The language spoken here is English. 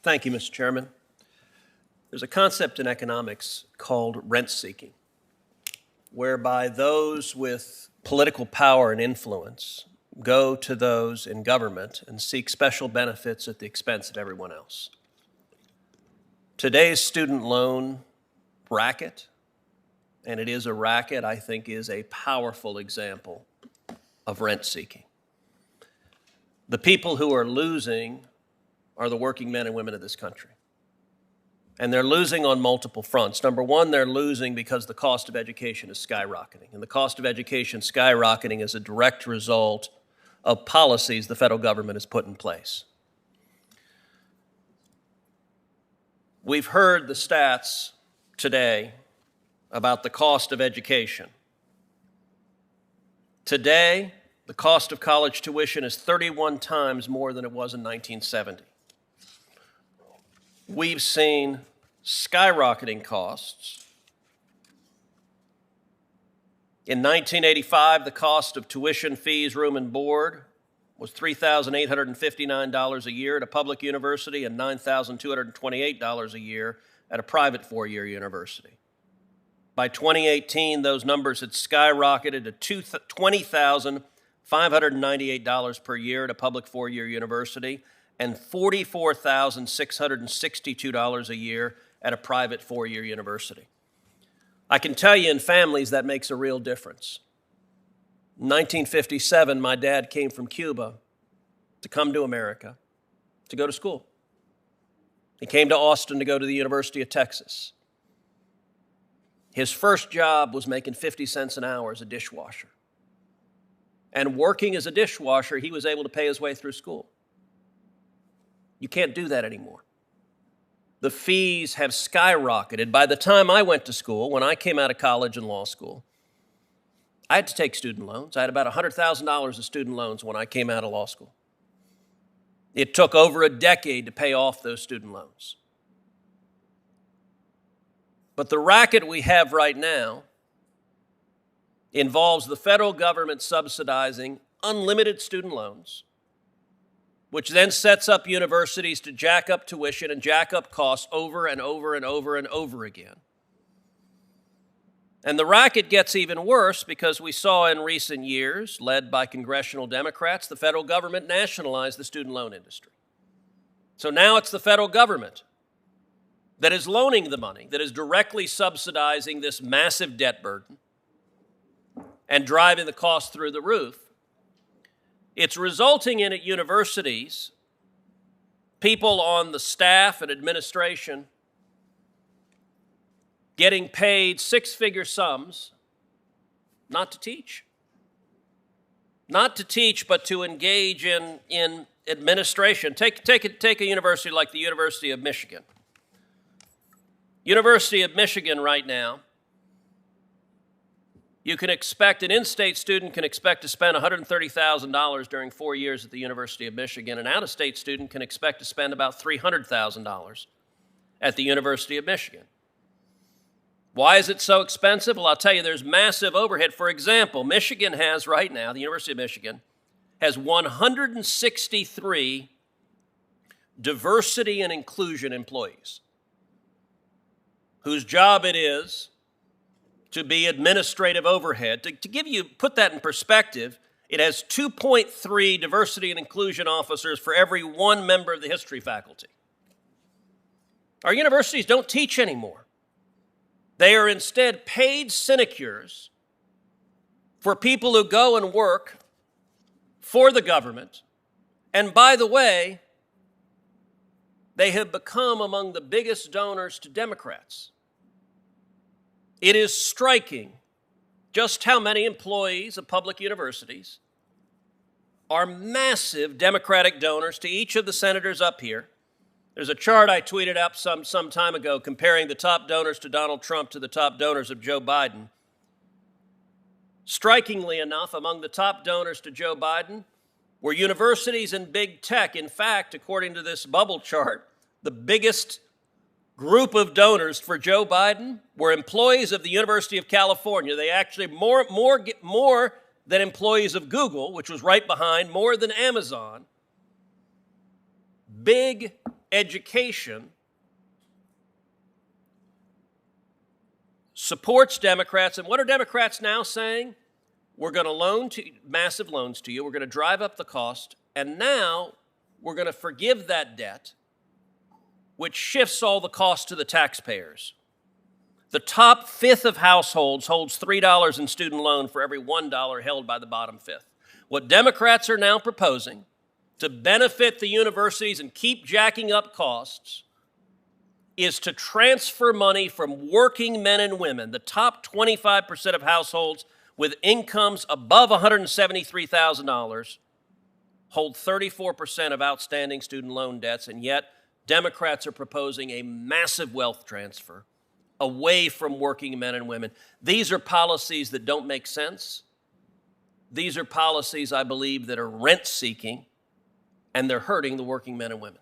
Thank you, Mr. Chairman. There's a concept in economics called rent seeking, whereby those with political power and influence go to those in government and seek special benefits at the expense of everyone else. Today's student loan racket, and it is a racket, I think is a powerful example of rent seeking. The people who are losing are the working men and women of this country. And they're losing on multiple fronts. Number one, they're losing because the cost of education is skyrocketing. And the cost of education skyrocketing is a direct result of policies the federal government has put in place. We've heard the stats today about the cost of education. Today, the cost of college tuition is 31 times more than it was in 1970. We've seen skyrocketing costs. In 1985, the cost of tuition, fees, room and board was $3,859 a year at a public university and $9,228 a year at a private four-year university. By 2018, those numbers had skyrocketed to $20,598 per year at a public four-year university and $44,662 a year at a private four-year university. I can tell you in families that makes a real difference. In 1957, my dad came from Cuba to come to America to go to school. He came to Austin to go to the University of Texas. His first job was making 50 cents an hour as a dishwasher. And working as a dishwasher, he was able to pay his way through school. You can't do that anymore. The fees have skyrocketed. By the time I went to school, when I came out of college and law school, I had to take student loans. I had about $100,000 of student loans when I came out of law school. It took over a decade to pay off those student loans. But the racket we have right now involves the federal government subsidizing unlimited student loans, which then sets up universities to jack up tuition and jack up costs over and over and over and over again. And the racket gets even worse because we saw in recent years, led by congressional Democrats, the federal government nationalize the student loan industry. So now it's the federal government that is loaning the money, that is directly subsidizing this massive debt burden and driving the cost through the roof. It's resulting in, at universities, people on the staff and administration getting paid six-figure sums not to teach. Not to teach, but to engage in administration. Take a university like the University of Michigan. University of Michigan right now, you can expect, an in-state student can expect to spend $130,000 during 4 years at the University of Michigan. An out-of-state student can expect to spend about $300,000 at the University of Michigan. Why is it so expensive? Well, I'll tell you, there's massive overhead. For example, Michigan has right now, the University of Michigan, has 163 diversity and inclusion employees whose job it is to be administrative overhead. To put that in perspective, it has 2.3 diversity and inclusion officers for every one member of the history faculty. Our universities don't teach anymore. They are instead paid sinecures for people who go and work for the government. And by the way, they have become among the biggest donors to Democrats. It is striking just how many employees of public universities are massive Democratic donors to each of the senators up here. There's a chart I tweeted out some time ago comparing the top donors to Donald Trump to the top donors of Joe Biden. Strikingly enough, among the top donors to Joe Biden were universities and big tech. In fact, according to this bubble chart, the biggest group of donors for Joe Biden were employees of the University of California. They actually more than employees of Google, which was right behind, more than Amazon. Big education supports Democrats. And what are Democrats now saying? We're going to loan massive loans to you. We're going to drive up the cost. And now we're going to forgive that debt, which shifts all the cost to the taxpayers. The top fifth of households holds $3 in student loan for every $1 held by the bottom fifth. What Democrats are now proposing to benefit the universities and keep jacking up costs is to transfer money from working men and women, the top 25% of households with incomes above $173,000, hold 34% of outstanding student loan debts, and yet Democrats are proposing a massive wealth transfer away from working men and women. These are policies that don't make sense. These are policies, I believe, that are rent-seeking, and they're hurting the working men and women.